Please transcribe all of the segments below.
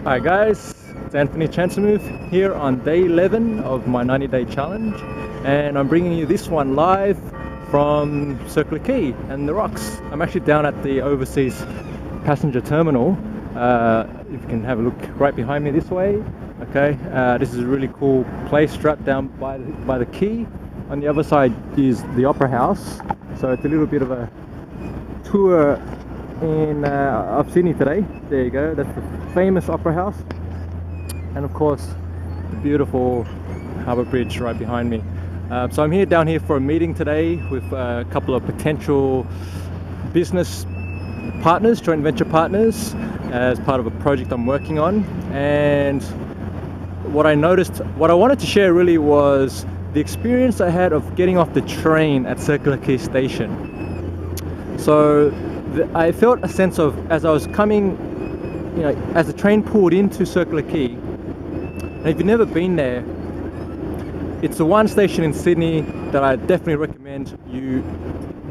Hi guys, it's Anthony Chancemuth here on day 11 of my 90-day challenge, and I'm bringing you this one live from Quay and the Rocks. I'm actually down at the overseas passenger terminal. If you can have a look right behind me this way. Okay, this is a really cool place strapped down by the quay. On the other side is the Opera House, so it's a little bit of a tour of Sydney today. There you go, that's the famous Opera House, and of course the beautiful harbour bridge right behind me. So I'm down here for a meeting today with a couple of potential business partners, joint venture partners, as part of a project I'm working on. And what I wanted to share really was the experience I had of getting off the train at Quay station. So I felt a sense of, as I was coming, as the train pulled into Quay, and if you've never been there, it's the one station in Sydney that I definitely recommend you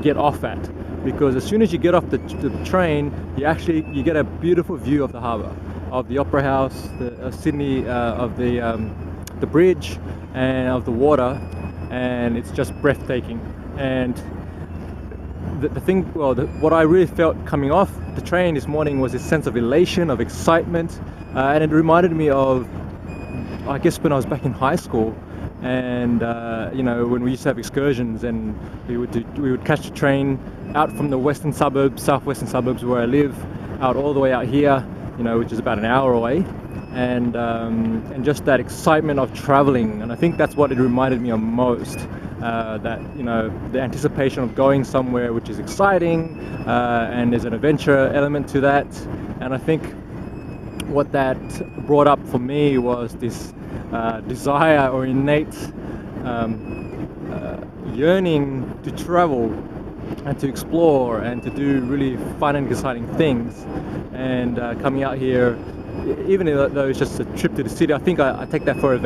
get off at, because as soon as you get off the train, you get a beautiful view of the harbour, of the Opera House, the Sydney, of the bridge, and of the water, and it's just breathtaking. And what I really felt coming off the train this morning was this sense of elation, of excitement, and it reminded me of, I guess, when I was back in high school, and when we used to have excursions, and we would catch the train out from the southwestern suburbs where I live, out all the way out here, which is about an hour away, and just that excitement of traveling. And I think that's what it reminded me of most. The anticipation of going somewhere which is exciting, and there's an adventure element to that. And I think what that brought up for me was this desire or innate yearning to travel and to explore and to do really fun and exciting things. And coming out here, even though it's just a trip to the city, I think I take that for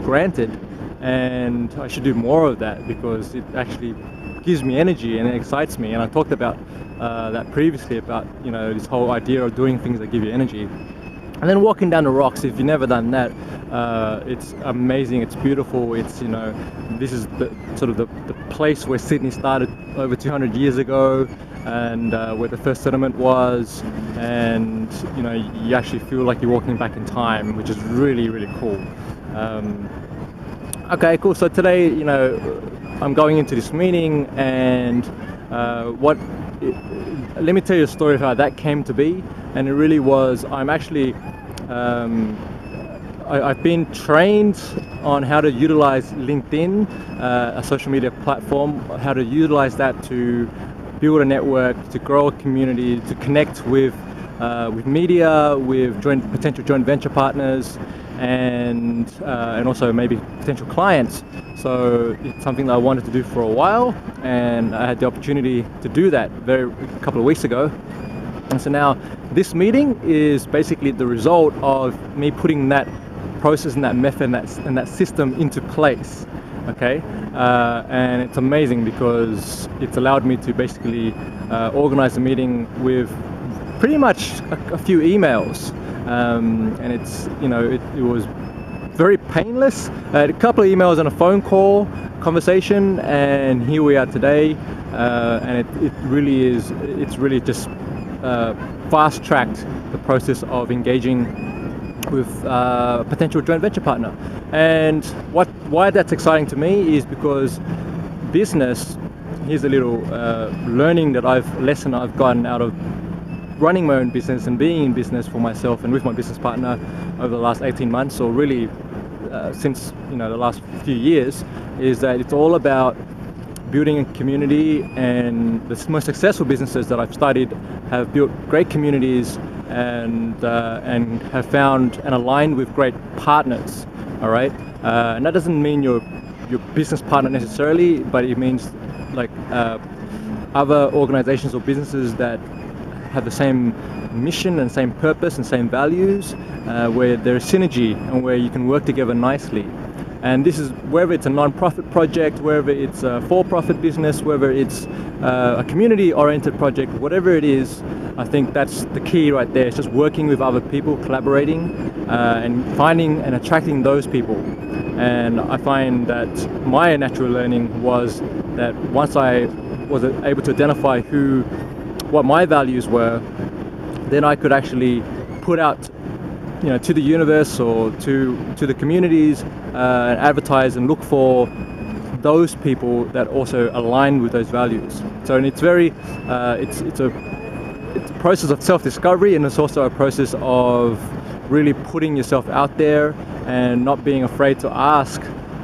granted. And I should do more of that, because it actually gives me energy and it excites me. And I talked about that previously, about this whole idea of doing things that give you energy. And then walking down the Rocks, if you've never done that, it's amazing, it's beautiful. It's this is the place where Sydney started over 200 years ago, and where the first settlement was, and you actually feel like you're walking back in time, which is really, really cool. Okay, cool. So today, I'm going into this meeting, and let me tell you a story of how that came to be. And it really was, I've been trained on how to utilize LinkedIn, a social media platform, how to utilize that to build a network, to grow a community, to connect with media, with potential joint venture partners, and also maybe potential clients. So it's something that I wanted to do for a while, and I had the opportunity to do that a couple of weeks ago. And so now this meeting is basically the result of me putting that process and that method and that system into place. Okay, and it's amazing because it's allowed me to basically organize a meeting with pretty much a few emails. And it's it was very painless. I had a couple of emails and a phone call conversation, and here we are today. And it's really just fast-tracked the process of engaging with a potential joint venture partner. And why that's exciting to me is because business, here's a little lesson I've gotten out of running my own business and being in business for myself and with my business partner over the last 18 months, or really since the last few years, is that it's all about building a community. And the most successful businesses that I've studied have built great communities and have found and aligned with great partners. All right, and that doesn't mean your business partner necessarily, but it means like other organizations or businesses that have the same mission and same purpose and same values, where there's synergy and where you can work together nicely. And this is whether it's a non-profit project, whether it's a for-profit business, whether it's a community-oriented project, whatever it is, I think that's the key right there. It's just working with other people, collaborating, and finding and attracting those people. And I find that my natural learning was that once I was able to identify what my values were, then I could actually put out, to the universe or to the communities, and advertise and look for those people that also align with those values. So, and it's very, it's a process of self-discovery, and it's also a process of really putting yourself out there and not being afraid to ask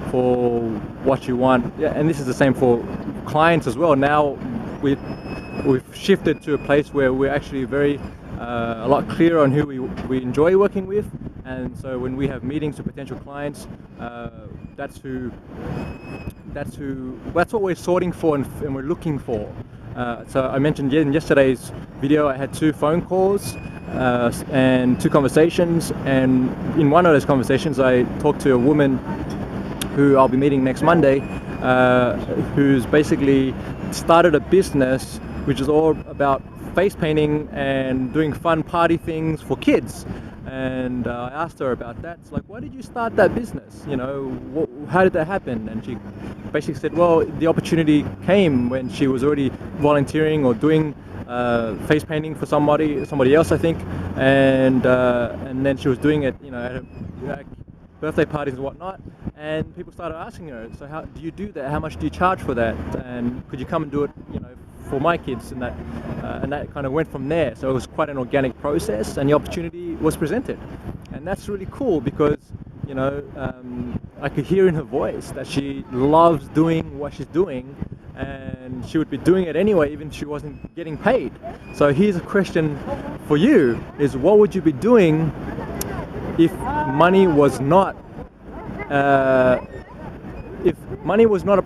for what you want. Yeah, and this is the same for clients as well. Now we've shifted to a place where we're actually a lot clearer on who we enjoy working with, and so when we have meetings with potential clients, that's what we're sorting for and we're looking for. So I mentioned in yesterday's video I had 2 phone calls and 2 conversations, and in one of those conversations I talked to a woman who I'll be meeting next Monday, who's basically started a business which is all about face painting and doing fun party things for kids. And I asked her about that. It's like, why did you start that business? How did that happen? And she basically said, well, the opportunity came when she was already volunteering or doing face painting for somebody else, I think, and then she was doing it, at birthday parties and whatnot, and people started asking her, so how do you do that? How much do you charge for that? And could you come and do it, for my kids? And that kind of went from there. So it was quite an organic process, and the opportunity was presented, and that's really cool because I could hear in her voice that she loves doing what she's doing, and she would be doing it anyway even if she wasn't getting paid. So here's a question for you, is what would you be doing if money was not a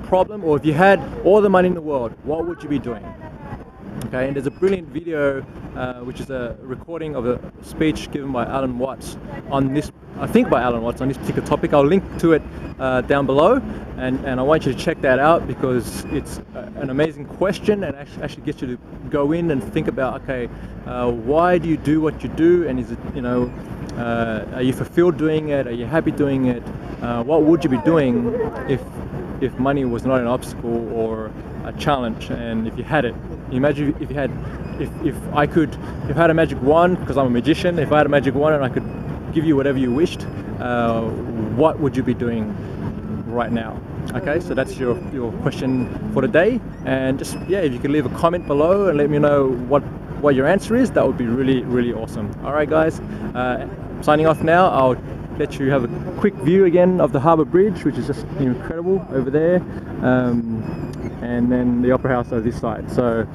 problem, or if you had all the money in the world, what would you be doing? Okay, and there's a brilliant video which is a recording of a speech given by Alan Watts on this, I think by Alan Watts, on this particular topic. I'll link to it down below, and I want you to check that out because it's an amazing question, and actually gets you to go in and think about, okay, why do you do what you do, and is it, are you fulfilled doing it? Are you happy doing it? What would you be doing if money was not an obstacle or a challenge, and if you had it? Imagine if I had a magic wand, because I'm a magician. If I had a magic wand and I could give you whatever you wished, what would you be doing right now? Okay, so that's your question for today, and just, if you could leave a comment below and let me know what your answer is, that would be really, really awesome. All right, guys, signing off now. I'll let you have a quick view again of the Harbour Bridge, which is just incredible over there, and then the Opera House over this side. So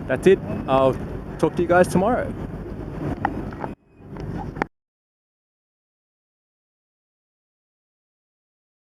that's it. I'll talk to you guys tomorrow.